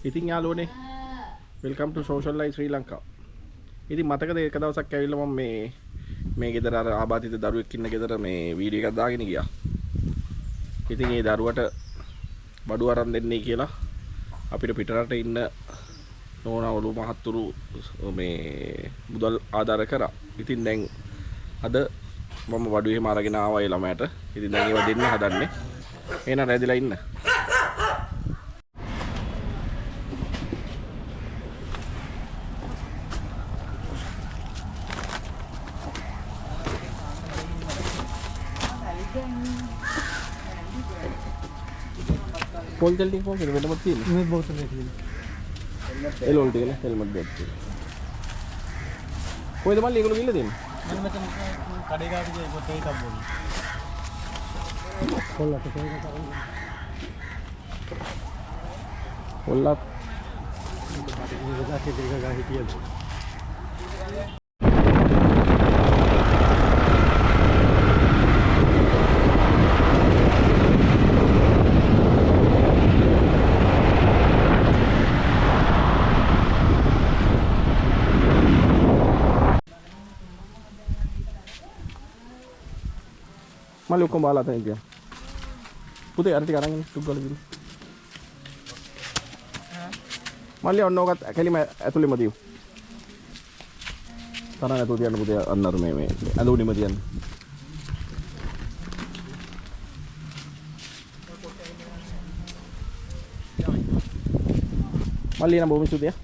ඉතින් යාළුවනේ වෙල්කම් ටු social life ශ්‍රී ලංකා. ඉතින් මතකද එක දවසක් ඇවිල්ලා මම මේ ගෙදර අර ආබාධිත දරුවෙක් ඉන්න ගෙදර මේ වීඩියෝ එකක් දාගෙන ගියා. ඉතින් ඒ දරුවට බඩුව අරන් දෙන්නේ කියලා අපිට පිටරට ඉන්න නෝනාවලු මහත්තුරු මේ මුදල් ආධාර කරා. ඉතින් දැන් අද මම බඩුව එහෙම අරගෙන ආවා ඒ ළමයට. ඉතින් දැන් ඒව දෙන්න හදන්නේ. එහෙනම් රැඳිලා ඉන්න. Pol tel ටික පොල් වෙනම තියෙන්නේ. මේ බෝතලේ තියෙන්නේ. එලෝල් ටික නේ හෙල්මට් දෙන්න. කොයිද මල්ලි ඒගොල්ලෝ ගිල්ල දෙන්නේ? මම මෙතන කඩේ ගාවට ගියේ පොතේ එකක් බොන්න. කොල්ලට තේක කරන්නේ. කොල්ලත් ඉතින් ඒක ගා හිටියද? මල්ලි ඔක්කොම බාලා තනින් ගියා. පුතේ අර ටික අරන් ඉන්න ටුක් ගාලා දින්න. මල්ලි ඔන්න ඔකත් කැලිම ඇතුළෙම දියු. තරහ නැතුව තියන්න පුතේ අන්න අර මේ ඇඳුනිම තියන්න. මල්ලි නම් බොහොම ස්තුතියි.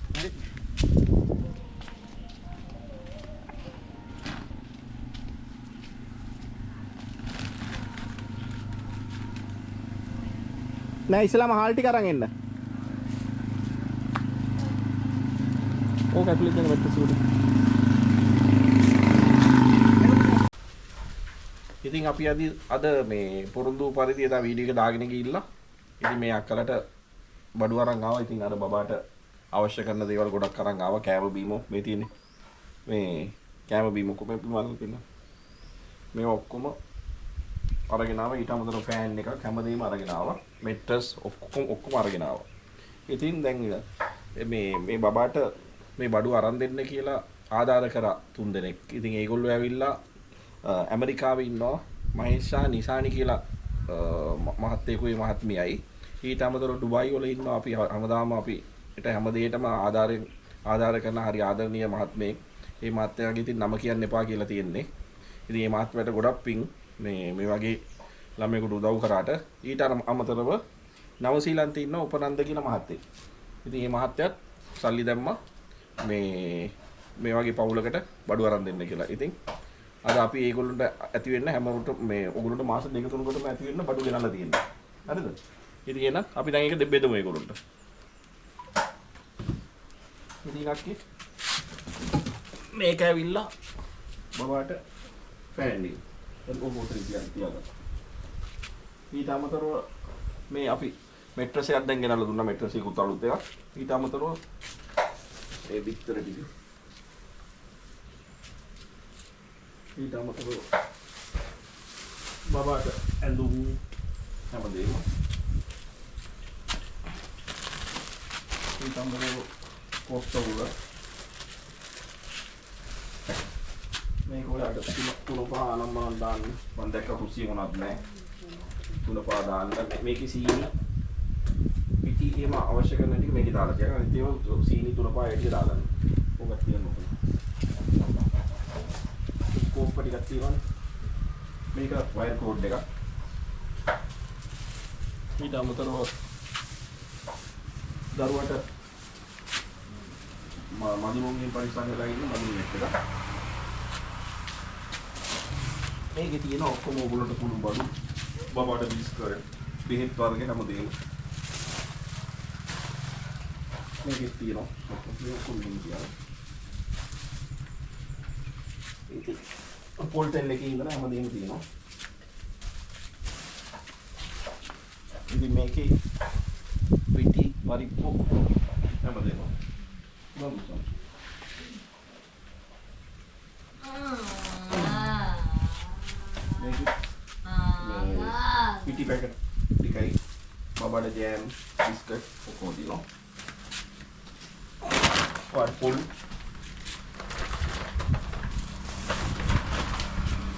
නෑ ඉස්සලාම හාල් ටික අරන් එන්න. ඕක ඇතුලේ තියෙන වැට්ටස් උඩ. ඉතින් අපි අද මේ පොරොන්දු පරිදි එදා වීඩියෝ එක දාගෙන ගිහිල්ලා ඉතින් මේ අක්කලට බඩු අරන් ආවා. ඉතින් අර බබාට අවශ්‍ය කරන දේවල් ගොඩක් අරන් ආවා. කෑම බීම මේ තියෙන්නේ. මේ කෑම බීම කොහොමද පිළිවල් තියෙන්නේ. මේ ඔක්කොම අරගෙන ආවා. ඊට අමතරව ෆෑන් එකක් හැමදේම අරගෙන ආවා. මෙට්‍රස් ඔක්කොම අරගෙන ආවා. ඉතින් දැන් මේ බබාට මේ බඩුව අරන් දෙන්න කියලා ආදාර කරා 3 දෙනෙක්. ඉතින් ඒගොල්ලෝ ඇවිල්ලා ඇමරිකාවේ ඉන්නවා මහේෂා නිසානි කියලා මහත්තයෙකුයි මහත්මියයි. ඊට අමතරව ඩුබායි වල ඉන්නවා අපි හැමදාම අපිට හැමදේටම ආදාර කරන හරි ආදරණීය මහත්මයෙක්. මේ මහත්තයාගේ ඉතින් නම කියන්න එපා කියලා තියෙන්නේ. ඉතින් මේ මහත්මයාට ගොඩක් පිං මේ වගේ ළමයෙකුට උදව් කරාට. ඊට අමතරව නවසීලන්තේ ඉන්න උපනන්ද කියන මහත්තයෙක්. ඉතින් මේ මහත්තයාත් සල්ලි දැම්මා මේ වගේ පවුලකට බඩු අරන් දෙන්න කියලා. ඉතින් අද අපි ඒගොල්ලන්ට ඇති වෙන්න හැමෝට මේ ඔයගොල්ලන්ට මාස 2-3කටම ඇති වෙන්න බඩු ගෙනල්ලා තියෙනවා. හරිද? ඉතින් එහෙනම් අපි දැන් ඒක දෙබ්බෙදමු ඒගොල්ලන්ට. ඉතින් අක්කි මේක ඇවිල්ලා බබාට ෆෑන් එක. ඒක මොකටද තියාගන්න. ඊට අමතරව මේ අපි මෙට්‍රස් එකක් දැන් ගෙනල්ලා දුන්නා. මෙට්‍රස් එකකුත් අලුත් එකක්. ඊට අමතරව ඒ විතර ටික. ඊට අමතරව බබාට ඇඳුම් හැමදේම. ඊට අමතරව පොස්තවල මේක ඔයාලට තුනපා අනම්මන දාන්න. මම දැක්ක කුස්සිය මොනවත් නැහැ. තුනපා දාන්න මේකේ සීනි පිටි එහෙම අවශ්‍ය කරන ටික මේකේ දාලා තියන්න. අනිත් ඒවා සීනි තුනපා එටිය දාගන්න. ඔකක් තියන්න ඕනේ. කෝප්ප ටිකක් තියවන්න. මේක වයර් කෝඩ් එකක්. ඊට අමතරව දරුවට මදිමුන්ගෙන් පරිස්සම් වෙලා ඉන්න මදිමුන් එකක්. මේකේ තියෙන ඔක්කොම ඕගොල්ලන්ට පුළු බඩු බබාට බිස්කට් බෙහෙත් වර්ග හැමදේම මේකේ තියෙනවා. ඔක්කොම තියෙනවා. ඉතින් පොල් ටෙල් එකේ ඉඳලා හැමදේම තියෙනවා. ඉතින් මේකේ පිටි පරිප්පු හැමදේම බම්සම්. පිටි පැකට් ටිකයි බබාට ජෑම් බිස්කට් ඔක්කොම තියෙනවා. ඔයාලට පොල්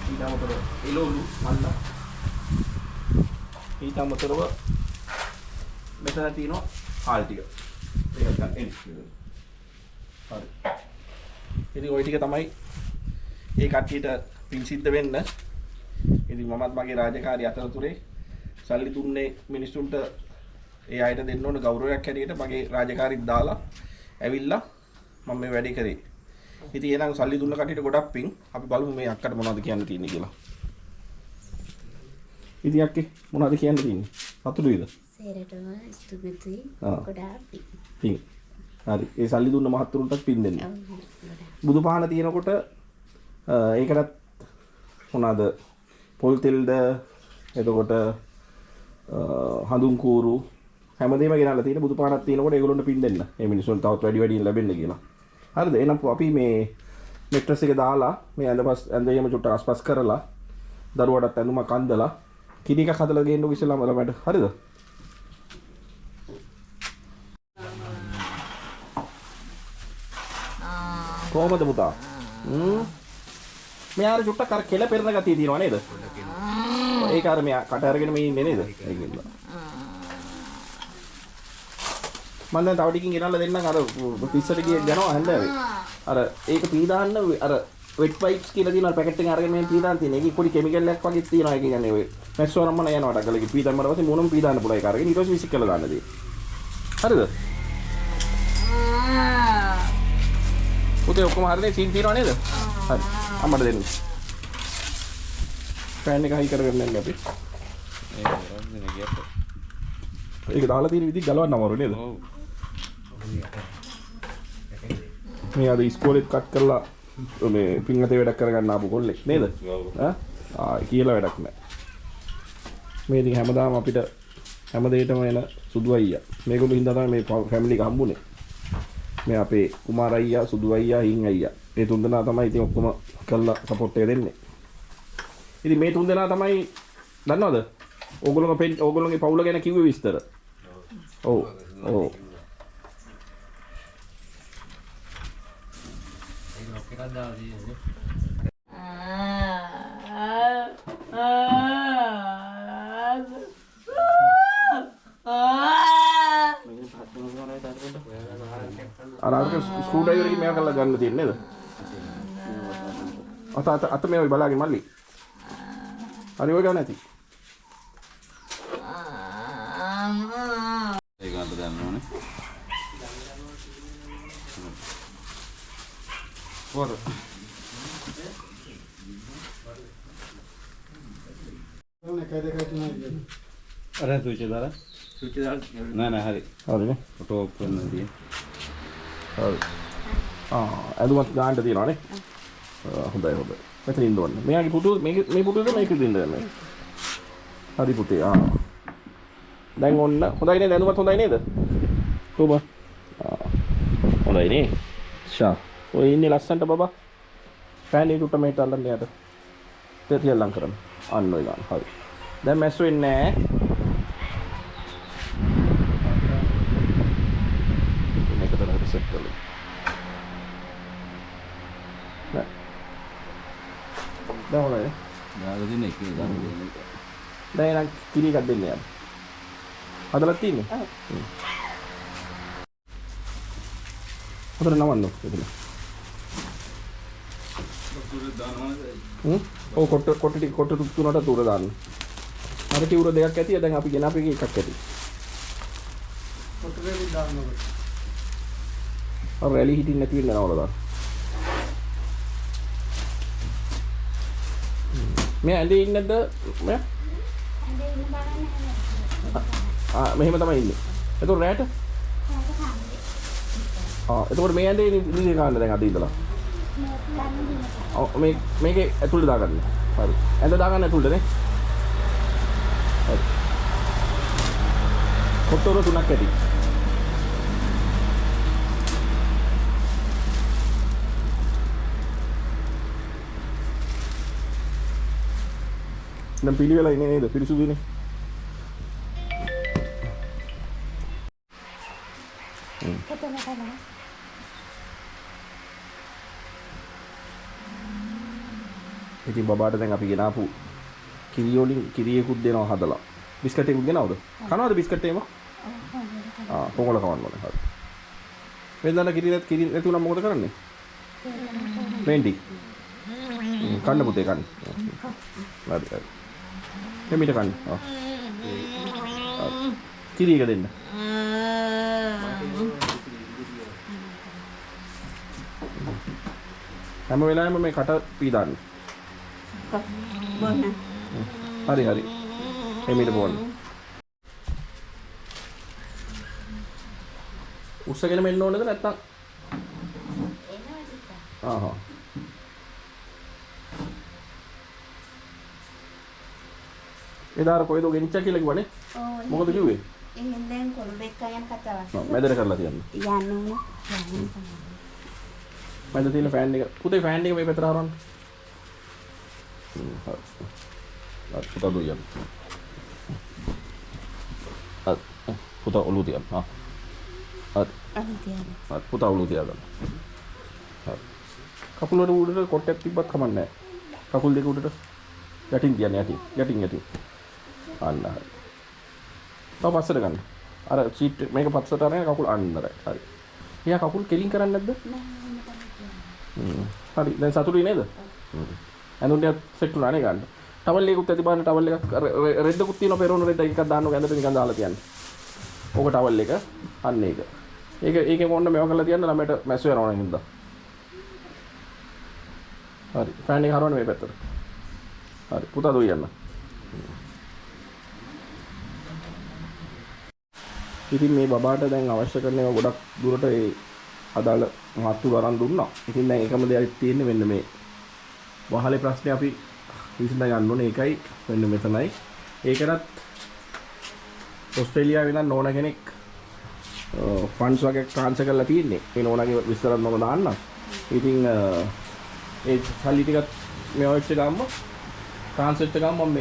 ඊට අමතරව එළවලු මල්ලා ඊට අමතරව මෙතන තියෙනවා හාල් ටික. ඒක ගන්න එන්න. හරි. ඉතින් ওই ටික තමයි ඒ කට්ටියට පින් සිද්ධ වෙන්න. ඉතින් මමත් මගේ රාජකාරී අතරතුරේ සල්ලි දුන්නේ මිනිස්සුන්ට ඒ අයට දෙන්න ඕන ගෞරවයක් හැටියට මගේ රාජකාරීත් දාලා ඇවිල්ලා මම මේ වැඩේ කරේ. ඉතින් එහෙනම් සල්ලි දුන්න කට්ටියට ගොඩක් පින්. අපි බලමු මේ අක්කට මොනවද කියන්න තියෙන්නේ කියලා. ඉතින් අක්කේ මොනවද කියන්න තියෙන්නේ? සතුටුයිද? සේරටම ස්තුතියි. ගොඩාක් පින්. හරි. ඒ සල්ලි දුන්න මහත්තුරුන්ටත් පින් දෙන්න. බුදු පහන තියෙනකොට ඒකටත් මොනවාද පොල් තෙල්ද එතකොට හඳුන් කූරු හැමදේම ගෙනල්ලා තියෙන බුදු පහනක් තියෙනකොට ඒගොල්ලන්ට පින් දෙන්න. මේ මිනිස්සුන්ට තවත් වැඩියෙන් ලැබෙන්න කියලා. හරිද? එහෙනම් අපි මේ මෙට්‍රස් එක දාලා මේ ඇඳේම චුට්ටක් අස්පස් කරලා දරුවටත් ඇඳුමක් අඳලා කිරි එකක් හදලා ගේන්නකො ඉස්සෙල්ලාම ළමයට. හරිද? කොහමද පුතා? මෙයාර චුට්ටක් අර කෙල පෙරන ගතිය තියෙනවා නේද? ඒක අර මෙයා කට අරගෙන මේ ඉන්නේ නේද? ඒකෙන්ද. මම දැන් තව ටිකකින් ගෙනල්ලා දෙන්නම් අර පිස්සට ගිය යනවා හැන්දෑවේ. අර ඒක පී දාන්න අර වෙට් වයිප්ස් කියලා තියෙනවා පැකට් එකෙන් අරගෙන මේ පී දාන්න තියෙන. ඒකේ පොඩි කෙමිකල් එකක් වගේ තියෙනවා. ඒක කියන්නේ ඔය මැස්සෝ නම්මන යනවා ඩගලගේ පී දැම්මම පස්සේ මොනම පී දාන්න පුළුවන් ඒක අරගෙන ඊට පස්සේ විසික් කරලා දාන්න දෙයි. හරිද? උදේ ඔක්කොම හරිනේ සීන් තියනවා නේද? හරි. අම්මට දෙන්න. ෆෑන් එක හයි කරගෙන යන්න අපි. ඒක දාලා තියෙන විදිහ ගලවන්න අමාරු නේද? ඔව්. මේ අද ඉස්කෝලේත් කට් කරලා මේ පින්වතේ වැඩක් කරගන්න ආපු කොල්ලෙක් නේද? ආ කියලා වැඩක් නැහැ. මේ ඉතින් හැමදාම අපිට හැමදේටම එන සුදු අයියා. මේගොල්ලෝ හින්දා තමයි මේ ෆැමිලි එක හම්බුනේ. මේ අපේ කුමාර අයියා, සුදු අයියා, හින් අයියා. මේ තුන්දෙනා තමයි ඉතින් ඔක්කොම කළා සපෝට් එක දෙන්නේ. ඉතින් මේ තුන්දෙනා තමයි දන්නවද? ඕගොල්ලෝගේ පවුල ගැන කිව්වේ විස්තර. ඔව්. ඔව්. අර ස්ක්‍රූ ඩ්‍රයිවර් එකකින් මේක කරලා ගන්න තියෙන්නේ නේද? අත මේ ඔය බලාගෙන මල්ලි. හරි ඔය ගන්න නැති. ඒක අත ගන්න ඕනේ. වර. ඕනේ කඩේ කඩේ අර ස්විච් එක දාලා. ස්විච් එක දාලා. නෑ හරි. හරිනේ. ෆොටෝ ඔෆ් කරන්න තියෙන්නේ. හරි. ඇඳුමත් ගන්න තියනවා නේ. හොඳයි හොඳයි. මෙතන ඉන්න ඕනේ. මෙයාගේ පුතු මේ පුතුද මේකද ඉන්නේ. හරි පුතේ. දැන් ඔන්න හොඳයි නේද? ඇඳුමත් හොඳයි නේද? කොහොම? හොඳයි නේ. ෂා. ඔය ඉන්නේ ලස්සන්ට බබා. ෆෑන් එක උට මේට අල්ලන්න යට. තේතිය ලං කරන්න. අන්න ඔය ගන්න. හරි. දැන් මැස්සු වෙන්නේ නැහැ. මේක තමයි සෙට් කරලා. නෑ. දැන් හොඳයි. දාලා දෙන එක දාලා දෙන එක. දැන් නම් කිරි එකක් දෙන්න යන්න. හදලා තියෙන්නේ? ඔව්. හදලා නවන්න එතන. ඔව් කොට තුනට තුර දාන්න. අර කිවුර දෙකක් ඇති. දැන් අපි ගෙන අපේ එකක් ඇති. කොටරේ දාන්න ඕනේ. අර රැලි හිටින් නැති වෙන්න නවල දාන්න. මේ ඇඳේ ඉන්නද මෙයා? ඇඳේ ඉන්න බලන්න මෙහෙම තමයි ඉන්නේ. එතකොට රැට? එතකොට මේ ඇඳේ නිදි ගන්න දැන් අද ඉඳලා. මේකේ ඇතුළට දාගන්න. හරි. ඇඳ දාගන්න ඇතුළට නේ. හරි. කොට්ටෝර තුනක් ඇති. දැන් පිළිවෙලා ඉන්නේ නේද? පිරිසුදුනේ. ඉතින් බබාට දැන් අපි ගෙනාපු කිරි වලින් කිරියකුත් දෙනවා හදලා. බිස්කට් එකකුත් ගෙනවද? කනවද බිස්කට් එහෙම? පොඟල කවන්න ඕනේ. හරි. වෙනදා කිරි නැතුණා මොකද කරන්නේ? වෙන්ඩි. කන්න පුතේ කන්න. හරි හරි. එමිට කන්න. කිරි එක දෙන්න. හැම වෙලාවෙම මේ කට පීදාන්න. බොන්න. හරි හරි. එමිට බොන්න. උස්සගෙන මෙන්න ඕනේද නැත්නම්? ආහා. එදාර කොයිද ගෙනිච්චා කියලා කිව්වනේ? මොකද කිව්වේ? එහෙන් දැන් කොළඹෙක් අයන කතාවක්. මැදට කරලා තියන්න. යන්න ඕන. මැද තියෙන ෆෑන් එක. පුතේ ෆෑන් එක මේ පැත්තට හරවන්න. හරි. පුතා දුයන්න. පුතා ඔලුව තියන්න. හරි. පුතා ඔලුව තියාගන්න. හරි. කකුල වල උඩට කොටයක් තිබ්බත් කමක් නැහැ. කකුල් දෙක උඩට යටින් තියන්න යටින්. අන්න හරි. තව පස්සට ගන්න. අර සීට් මේක පස්සට අරගෙන කකුල් අන්නරයි. හරි. එයා කකුල් කෙලින් කරන්නේ නැද්ද? හරි. දැන් සතුටුයි නේද? ඇඳුම් සෙට් වුණා නේ ගන්න. ටවල් එකකුත් ඇති බලන්න ටවල් එකක් රෙද්දකුත් තියෙනවා පෙරෝන රෙද්ද එකක් දාන්න ඕක ඇඳට නිකන් දාලා තියන්න. ඕක ටවල් එක අන්න ඒක. ඒකේ මොන්න මේව කරලා තියන්න ළමයට මැස් වෙනවා නේද? හරි. ෆෑන් එක හරවන්න මේ පැත්තට. හරි. පුතා දුවන්න. ඉතින් මේ බබාට දැන් අවශ්‍ය කරන ඒවා ගොඩක් දුරට ඒ අදාළ මාතෘ අරන් දුන්නා. ඉතින් දැන් එකම දෙයක් තියෙන්නේ මෙන්න මේ වහලේ ප්‍රශ්නේ අපි විසඳ ගන්න ඕනේ. ඒකයි මෙන්න මෙතනයි. ඒකටත් ඕස්ට්‍රේලියාවේ ඉඳන් නෝනා කෙනෙක් ෆන්ඩ්ස් වගේ ට්‍රාන්ස්ෆර් කරලා තියෙන්නේ. මේ නෝනාගේ විස්තරත් මම දාන්නම්. ඉතින් ඒ සල්ලි ටිකත් මේ වෙච්ච ගාම ට්‍රාන්ස්ෆර් වෙච්ච ගාම මම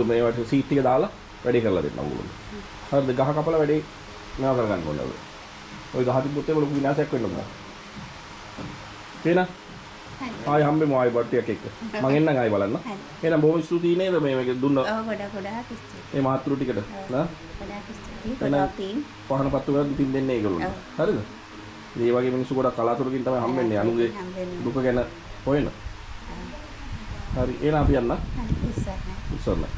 මේවට සීට් ටික දාලා වැඩේ කරලා දෙන්න ඕගොල්ලෝ. හරිද? ගහ කපලා වැඩේ මේවා කරගන්න ඕනේ. ඔය ගහ තිබ්බොත් ඒක ලොකු විනාශයක් වෙන්න ඕන. තේනා? ආයි හම්බෙමු ආයි බට්ටියක් එක්ක. මං එන්නම් ආයි බලන්න. එහෙනම් බොහොම ස්තුතියි නේද මේක දුන්න. ඔව් ගොඩක් ස්තුතියි. මේ මාතෘ ටිකට. නා? ගොඩක් ස්තුතියි. ගොඩක් පින්. පහන පත්තු කරලා පින් දෙන්නේ ඒගොල්ලෝ. හරිද? මේ වගේ මිනිස්සු ගොඩක් කලාතුරකින් තමයි හම්බෙන්නේ අනුගේ දුක ගැන හොයන. හරි එහෙනම් අපි යන්න. හරි ඉස්සරහ. ඉස්සරහ.